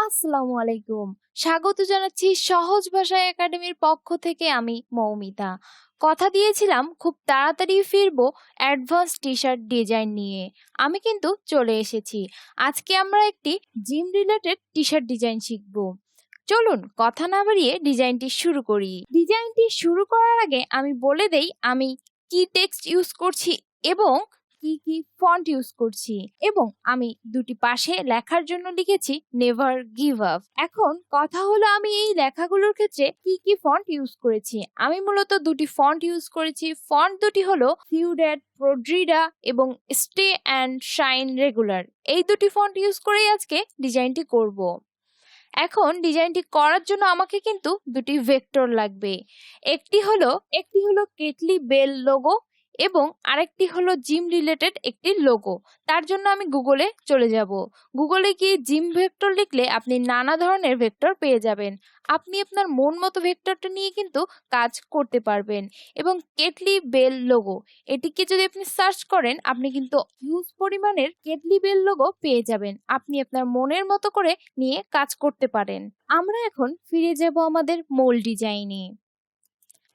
আসসালামু আলাইকুম। স্বাগত জানাচ্ছি সহজ ভাষা একাডেমির পক্ষ থেকে। আমি মৌমিতা। কথা দিয়েছিলাম খুব তাড়াতাড়ি ফিরবো অ্যাডভান্স টি শার্ট ডিজাইন নিয়ে। আমি কিন্তু চলে এসেছি। আজকে আমরা একটি gym related T shirt design শিখবো। চলুন কথা না বাড়িয়ে ডিজাইনটি শুরু করি। ডিজাইনটি শুরু করার আগে আমি বলে দেই আমি কি টেক্সট ইউজ করছি এবং কি কি ফন্ট ইউজ করছি, এবং আমি দুটি পাশে লেখার জন্য লিখেছি নেভার গিভ আপ। এখন কথা হলো আমি এই লেখাগুলোর ক্ষেত্রে কি কি ফন্ট ইউজ করেছি। আমি মূলত দুটি ফন্ট ইউজ করেছি। ফন্ট দুটি হলো ফিউডেড প্রোড্রিডা এবং স্টে অ্যান্ড শাইন রেগুলার। এই দুটি ফন্ট ইউজ করেই আজকে ডিজাইনটি করব। এখন ডিজাইনটি করার জন্য আমাকে কিন্তু দুটি ভেক্টর লাগবে। একটি হলো কেটলি বেল লোগো এবং আরেকটি হলো জিম রিলেটেড একটি লোগো। তার জন্য আমি গুগলে চলে যাব। গুগলে গিয়ে জিম ভেক্টর লিখলে আপনি নানা ধরনের ভেক্টর পেয়ে যাবেন। আপনি আপনার মন মতো ভেক্টরটা নিয়ে কিন্তু কাজ করতে পারবেন। এবং কেটলি বেল লোগো এটিকে যদি আপনি সার্চ করেন, আপনি কিন্তু হিউজ পরিমাণের কেটলি বেল লোগো পেয়ে যাবেন। আপনি আপনার মনের মতো করে নিয়ে কাজ করতে পারেন। আমরা এখন ফিরে যাব আমাদের মূল ডিজাইনে।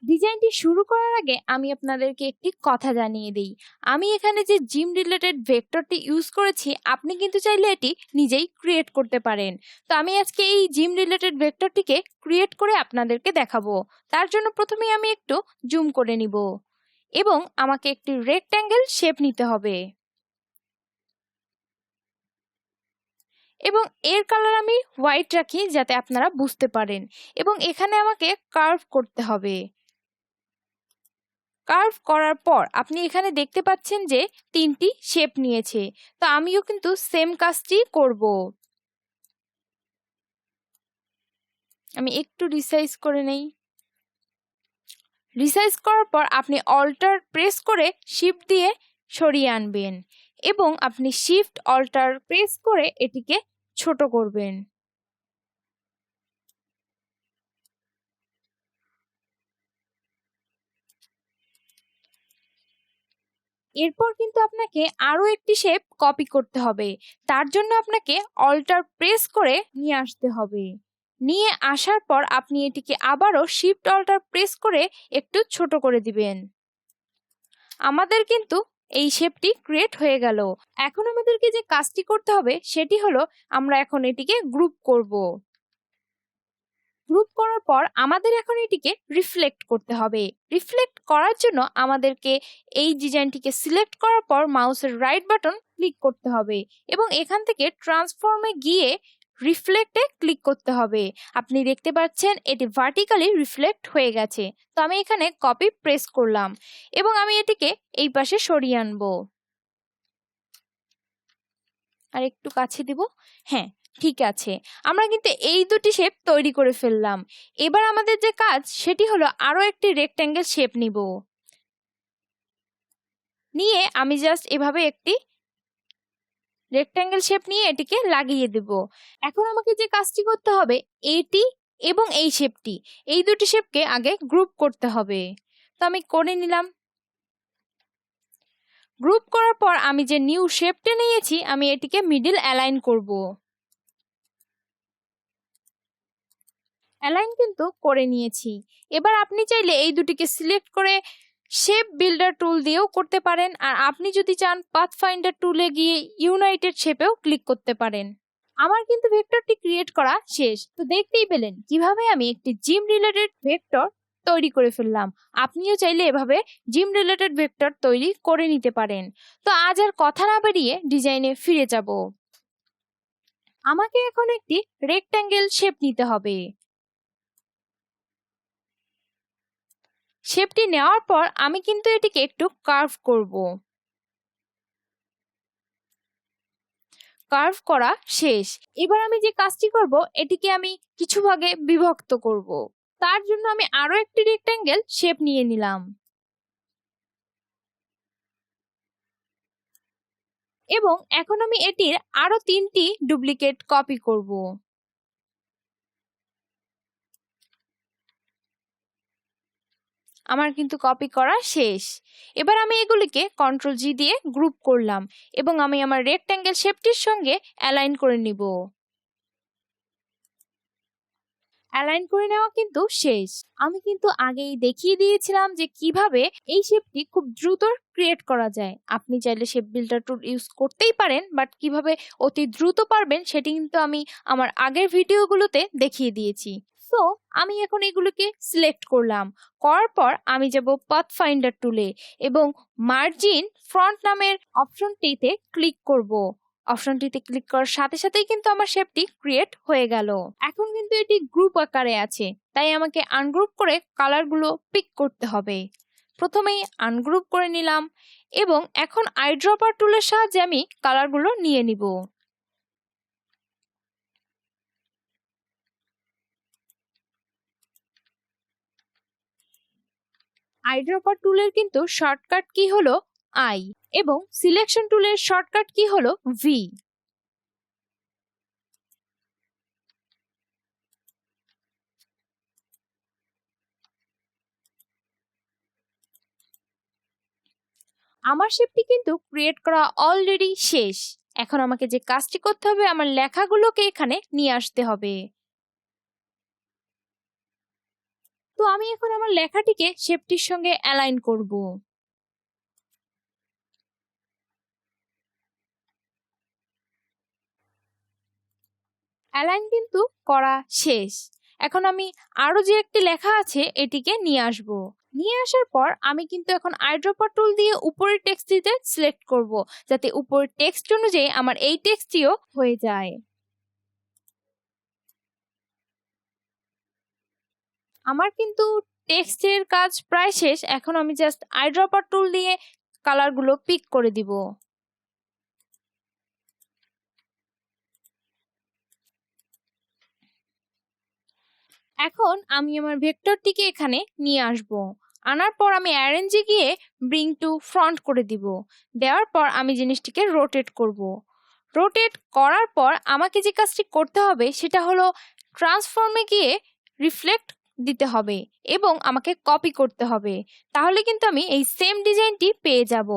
ডিজাইনটি শুরু করার আগে আমি আপনাদেরকে একটি কথা জানিয়ে দিই। আমি এখানে যে জিম রিলেটেড ভেক্টরটি ইউজ করেছি, আপনি কিন্তু চাইলে এটি নিজেই ক্রিয়েট করতে পারেন। তো আমি আজকে এই জিম রিলেটেড ভেক্টরটিকে ক্রিয়েট করে আপনাদেরকে দেখাবো। তার জন্য প্রথমেই আমি একটু জুম করে নিব এবং আমাকে একটি রেক্ট্যাঙ্গেল শেপ নিতে হবে এবং এর কালার আমি হোয়াইট রাখি যাতে আপনারা বুঝতে পারেন। এবং এখানে আমাকে কার্ভ করতে হবে। কার্ভ করার পর আপনি এখানে দেখতে পাচ্ছেন যে তিনটি শেপ নিয়েছে। তো আমিও কিন্তু সেম কাজটি করব। আমি একটু রিসাইজ করে নেই। রিসাইজ করার পর আপনি অল্টার প্রেস করে শিফট দিয়ে সরিয়ে আনবেন এবং আপনি শিফট অল্টার প্রেস করে এটিকে ছোট করবেন। এরপর কিন্তু আপনাকে আরো একটি শেপ কপি করতে হবে। তার জন্য আপনাকে অল্টার প্রেস করে নিয়ে আসতে হবে। নিয়ে আসার পর আপনি এটিকে আবারও শিফট অল্টার প্রেস করে একটু ছোট করে দিবেন। আমাদের কিন্তু এই শেপটি ক্রিয়েট হয়ে গেল। এখন আমাদেরকে যে কাজটি করতে হবে সেটি হলো আমরা এখন এটিকে গ্রুপ করব। গ্রুপ করার পর আমাদের এখন এটিকে রিফ্লেক্ট করতে হবে। রিফ্লেক্ট করার জন্য আমাদেরকে এই ডিজাইনটিকে সিলেক্ট করার পর মাউসের রাইট বাটন ক্লিক করতে হবে এবং এখান থেকে ট্রান্সফর্মে গিয়ে রিফ্লেক্টে ক্লিক করতে হবে। আপনি দেখতে পাচ্ছেন এটি ভার্টিক্যালি রিফ্লেক্ট হয়ে গেছে। তো আমি এখানে কপি প্রেস করলাম এবং আমি এটিকে এই পাশে সরিয়ে আনবো। আর একটু কাছে দিব। হ্যাঁ, ঠিক আছে। আমরা কিন্তু এই দুটি শেপ তৈরি করে ফেললাম। এবার আমাদের যে কাজ সেটি হলো আরো একটি রেক্ট্যাঙ্গেল শেপ নিব। নিয়ে আমি জাস্ট এভাবে একটি রেক্ট্যাঙ্গেল শেপ নিয়ে এটিকে লাগিয়ে দেব। এখন আমাকে যে কাজটি করতে হবে, এটি এবং এই শেপটি, এই দুটি শেপকে আগে গ্রুপ করতে হবে। তো আমি করে নিলাম। গ্রুপ করার পর আমি যে নিউ শেপটা নিয়েছি, আমি এটিকে মিডল অ্যালাইন করব। অ্যালাইন কিন্তু করে নিয়েছি। এবার আপনি চাইলে এই দুটিকে সিলেক্ট করে শেপ বিল্ডার টুল দিয়েও করতে পারেন। আর আপনি যদি চান পাথফাইন্ডার টুলে গিয়ে ইউনাইটেড শেপেও ক্লিক করতে পারেন। আমার কিন্তু ভেক্টরটি ক্রিয়েট করা শেষ। তো দেখতেই পেলেন কিভাবে আমি একটি জিম রিলেটেড ভেক্টর তৈরি করে ফেললাম। আপনিও চাইলে এভাবে জিম রিলেটেড ভেক্টর তৈরি করে নিতে পারেন। তো আজ আর কথা না বাড়িয়ে ডিজাইনে ফিরে যাব। আমাকে এখন একটি রেক্ট্যাঙ্গেল শেপ নিতে হবে। শেপটি নেওয়ার পর আমি কিন্তু এটিকে একটু কার্ভ করব। কার্ভ করা শেষ। এবার আমি যে কাজটি করব, এটিকে আমি কিছু ভাগে বিভক্ত করব। তার জন্য আমি আরো একটি রেক্ট্যাঙ্গেল শেপ নিয়ে নিলাম এবং এখন আমি এটির আরো তিনটি ডুপ্লিকেট কপি করব। আমার কিন্তু কপি করা শেষ। এবার আমি এগুলিকে কন্ট্রোল জি দিয়ে গ্রুপ করলাম এবং আমি আমার রেক্ট্যাঙ্গেল শেপটির সঙ্গে অ্যালাইন করে নিব। অ্যালাইন করে নেওয়া কিন্তু শেষ। আমি কিন্তু আগেই দেখিয়ে দিয়েছিলাম যে কিভাবে এই শেপটি খুব দ্রুত ক্রিয়েট করা যায়। আপনি চাইলে শেপ বিল্ডার টুল ইউজ করতেই পারেন, বাট কিভাবে অতি দ্রুত পারবেন সেটি কিন্তু আমি আমার আগের ভিডিওগুলোতে দেখিয়ে দিয়েছি। সো আমি এখন এগুলোকে সিলেক্ট করলাম। করার পর আমি যাব পাথ ফাইন্ডার টুলে এবং মার্জিন ফ্রন্ট নামের অপশনটিতে ক্লিক করব। অপশনটিতে ক্লিক করার সাথে সাথেই কিন্তু আমার শেপটি ক্রিয়েট হয়ে গেল। এখন কিন্তু এটি গ্রুপ আকারে আছে, তাই আমাকে আনগ্রুপ করে কালারগুলো পিক করতে হবে। প্রথমেই আনগ্রুপ করে নিলাম এবং এখন আইড্রপার টুলের সাহায্যে আমি কালারগুলো নিয়ে নিব। আইড্রপার টুলের কিন্তু শর্টকাট কি হলো আই এবং সিলেকশন টুলের শর্টকাট কি হলো ভি। আমার শেপটি কিন্তু ক্রিয়েট করা অলরেডি শেষ। এখন আমাকে যে কাজটি করতে হবে, আমার লেখাগুলোকে এখানে নিয়ে আসতে হবে। তো আমি এখন আমার লেখাটিকে শেপটির সঙ্গে অ্যালাইন করব। অ্যালাইন কিন্তু করা শেষ। এখন আমি আরো যে একটি লেখা আছে এটিকে নিয়ে আসব। নিয়ে আসার পর আমি কিন্তু এখন আইড্রপার টুল দিয়ে উপরের টেক্সটটিতে সিলেক্ট করব, যাতে উপরের টেক্সট অনুযায়ী আমার এই টেক্সটটিও হয়ে যায়। আমার কিন্তু টেক্সটের কাজ প্রায় শেষ। এখন আমি জাস্ট আইড্রপার টুল দিয়ে কালারগুলো পিক করে দিব। এখন আমি আমার ভেক্টরটিকে এখানে নিয়ে আসব। আনার পর আমি অ্যারেঞ্জে গিয়ে ব্রিং টু ফ্রন্ট করে দিব। দেওয়ার পর আমি জিনিসটিকে রোটেট করব। রোটেট করার পর আমাকে যে কাজটি করতে হবে সেটা হলো ট্রান্সফর্মে গিয়ে রিফ্লেক্ট দিতে হবে এবং আমাকে কপি করতে হবে। তাহলে কিন্তু আমি এই সেম ডিজাইনটি পেয়ে যাব।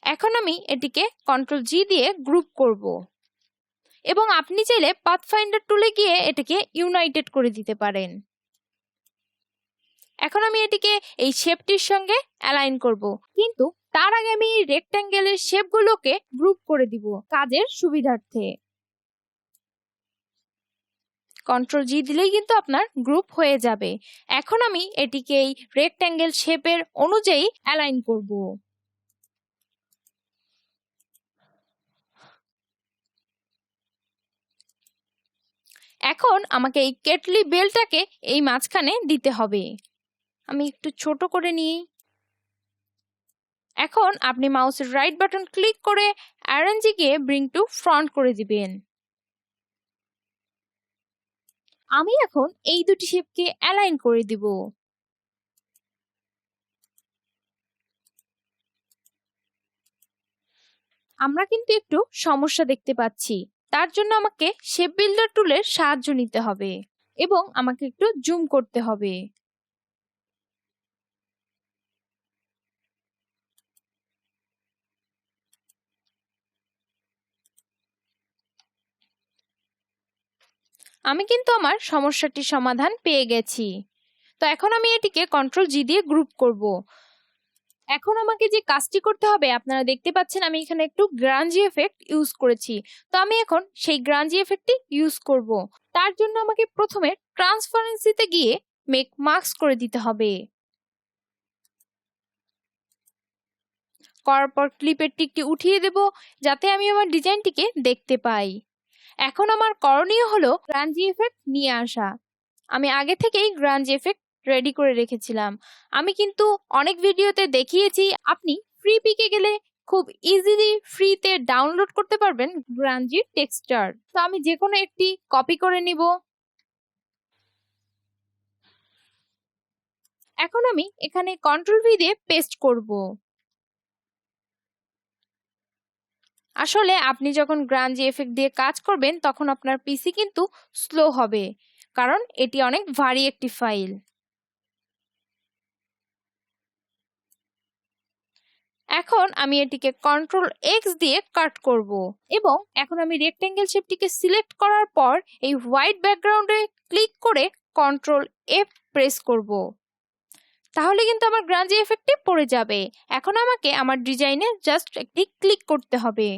এখন আমি এটিকে কন্ট্রোল জি দিয়ে গ্রুপ করব এবং আপনি চাইলে পাথফাইন্ডার টুলে গিয়ে এটাকে ইউনাইটেড করে দিতে পারেন। এখন আমি এটিকে এই শেপটির সঙ্গে অ্যালাইন করব, কিন্তু তার আগে আমি রেক্ট্যাঙ্গেলের শেপগুলোকে গ্রুপ করে দিব কাজের সুবিধার্থে। কন্ট্রোল জি দিলেই কিন্তু আপনার গ্রুপ হয়ে যাবে। এখন আমি এটিকে এই রেক্ট্যাঙ্গেল শেপের অনুযায়ী অ্যালাইন করব। এখন আমাকে এই কেটলি বেলটাকে এই মাঝখানে দিতে হবে। আমি একটু ছোট করে নিই। এখন আপনি মাউসের রাইট বাটন ক্লিক করে অ্যারেঞ্জে গিয়ে ব্রিং টু ফ্রন্ট করে দিবেন। আমি এখন এই দুটি শেপকে অ্যালাইন করে দিব। আমরা কিন্তু একটু সমস্যা দেখতে পাচ্ছি। তার জন্য আমাকে শেপ বিল্ডার টুলের সাহায্য নিতে হবে এবং আমাকে একটু জুম করতে হবে। আমি কিন্তু আমার সমস্যাটির সমাধান পেয়ে গেছি। তো এখন আমি এটিকে কন্ট্রোল জি দিয়ে গ্রুপ করব। এখন আমাকে যে কাজটি করতে হবে, আপনারা দেখতে পাচ্ছেন আমি এখানে একটু গ্রাঞ্জি এফেক্ট ইউজ করেছি। তো আমি এখন সেই গ্রাঞ্জি এফেক্টটি ইউজ করব। তার জন্য আমাকে প্রথমে ট্রান্সপারেন্সিতে গিয়ে মেক মাস্ক করে দিতে হবে। করার পর ক্লিপের টিকটি উঠিয়ে দেব, যাতে আমি আমার ডিজাইনটিকে দেখতে পাই। এখন আমার করণীয় হলো গ্রাঞ্জি এফেক্ট নিয়ে আসা। আমি আগে থেকেই গ্রাঞ্জি এফেক্ট রেডি করে রেখেছিলাম। আমি কিন্তু অনেক ভিডিওতে দেখিয়েছি আপনি ফ্রি পিকে গেলে খুব ইজিলি ফ্রিতে ডাউনলোড করতে পারবেন গ্রাঞ্জি টেক্সচার। তো আমি যে কোনো একটি কপি করে নিব। এখন আমি এখানে কন্ট্রোল ভি দিয়ে পেস্ট করব। আসলে আপনি যখন গ্রাঞ্জি এফেক্ট দিয়ে কাজ করবেন তখন আপনার পিসি কিন্তু স্লো হবে, কারণ এটি অনেক ভারী একটি ফাইল। এখন আমি এটিকে কন্ট্রোল এক্স দিয়ে কাট করব এবং এখন আমি রেক্ট্যাঙ্গেল শেপটিকে সিলেক্ট করার পর এই হোয়াইট ব্যাকগ্রাউন্ডে ক্লিক করে Ctrl+F প্রেস করব। তাহলে কিন্তু আমার গ্রাঞ্জি এফেক্টটি পড়ে যাবে। এখন আমাকে আমার ডিজাইনে জাস্ট একটি ক্লিক করতে হবে।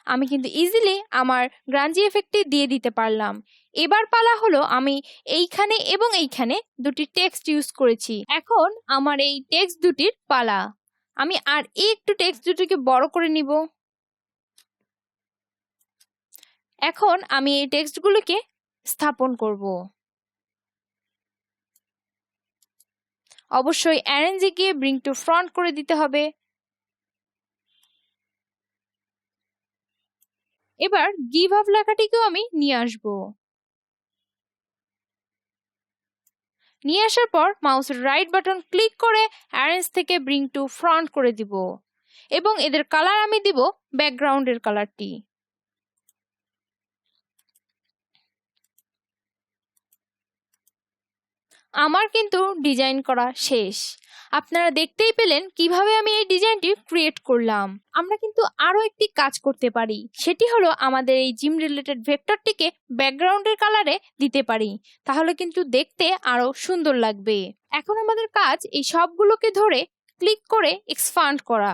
আমি কিন্তু ইজিলি আমার গ্রাঞ্জি এফেক্টটি দিয়ে দিতে পারলাম। এবার পালা হলো আমি এইখানে এবং এইখানে দুটি টেক্সট ইউজ করেছি। এখন আমার এই টেক্সট দুটির পালা। আমি আর একটু টেক্সট দুটিকে বড় করে নিব। এখন আমি এই টেক্সটগুলোকে স্থাপন করব। অবশ্যই অ্যারেঞ্জে গিয়ে ব্রিং টু ফ্রন্ট করে দিতে হবে। এবার গিভ আপ লেখাটিকেও আমি নিয়ে আসব। নিয়ে আসার পর মাউসের রাইট বাটন ক্লিক করে অ্যারেঞ্জ থেকে ব্রিং টু ফ্রন্ট করে দিব এবং এদের কালার আমি দিব ব্যাকগ্রাউন্ডের কালারটি। আমার কিন্তু ডিজাইন করা শেষ। আপনারা দেখতেই পেলেন কিভাবে আমি এই ডিজাইনটি ক্রিয়েট করলাম। আমরা কিন্তু আরো একটি কাজ করতে পারি, সেটি হলো আমাদের এই জিম রিলেটেড ভেক্টরটিকে ব্যাকগ্রাউন্ডের কালারে দিতে পারি, তাহলে কিন্তু দেখতে আরো সুন্দর লাগবে। এখন আমাদের কাজ এই সবগুলোকে ধরে ক্লিক করে এক্সপান্ড করা।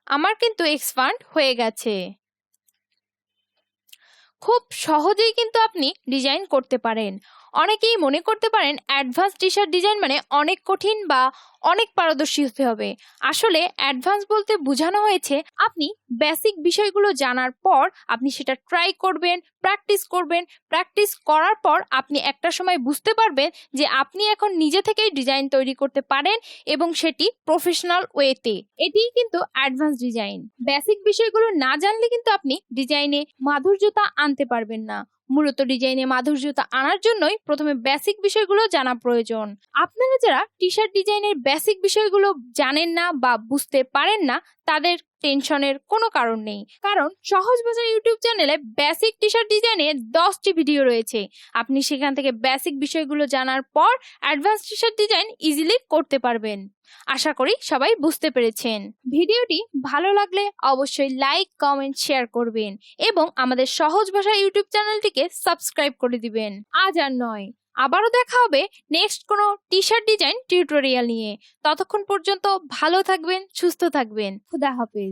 আমার কিন্তু এক্সপান্ড হয়ে গেছে। খুব সহজেই কিন্তু আপনি ডিজাইন করতে পারেন। অনেকেই মনে করতে পারেন অ্যাডভান্স টি শার্ট ডিজাইন মানে অনেক কঠিন বা অনেক পারদর্শী হতে হবে। আসলে অ্যাডভান্স বলতে বোঝানো হয়েছে আপনি বেসিক বিষয়গুলো জানার পর আপনি সেটা ট্রাই করবেন, প্র্যাকটিস করার পর আপনি একটা সময় বুঝতে পারবেন যে আপনি এখন নিজে থেকেই ডিজাইন তৈরি করতে পারেন এবং সেটি প্রফেশনাল ওয়েতে। এটিই কিন্তু অ্যাডভান্স ডিজাইন। বেসিক বিষয়গুলো না জানলে কিন্তু আপনি ডিজাইনে মাধুর্যতা আনতে পারবেন না। মূলত ডিজাইনে মাধুর্যতা আনার জন্যই প্রথমে বেসিক বিষয়গুলো জানা প্রয়োজন। আপনারা যারা টি শার্ট ডিজাইনের বেসিক বিষয়গুলো জানেন না বা বুঝতে পারেন না, তাদের টেনশনের কোনো কারণ নেই, কারণ সহজ ভাষা ইউটিউব চ্যানেলে বেসিক টি শার্ট ডিজাইনের 10টি ভিডিও রয়েছে। আপনি সেখান থেকে বেসিক বিষয়গুলো জানার পর advance T shirt design easily করতে পারবেন। আশা করি সবাই বুঝতে পেরেছেন। ভিডিওটি ভালো লাগলে অবশ্যই লাইক, কমেন্ট, শেয়ার করবেন এবং আমাদের সহজ ভাষা ইউটিউব চ্যানেলটিকে সাবস্ক্রাইব করে দিবেন। আজ আর নয়, আবারও দেখা হবে নেক্সট কোনো টি শার্ট ডিজাইন টিউটোরিয়াল নিয়ে। ততক্ষণ পর্যন্ত ভালো থাকবেন, সুস্থ থাকবেন। খুদা হাফেজ।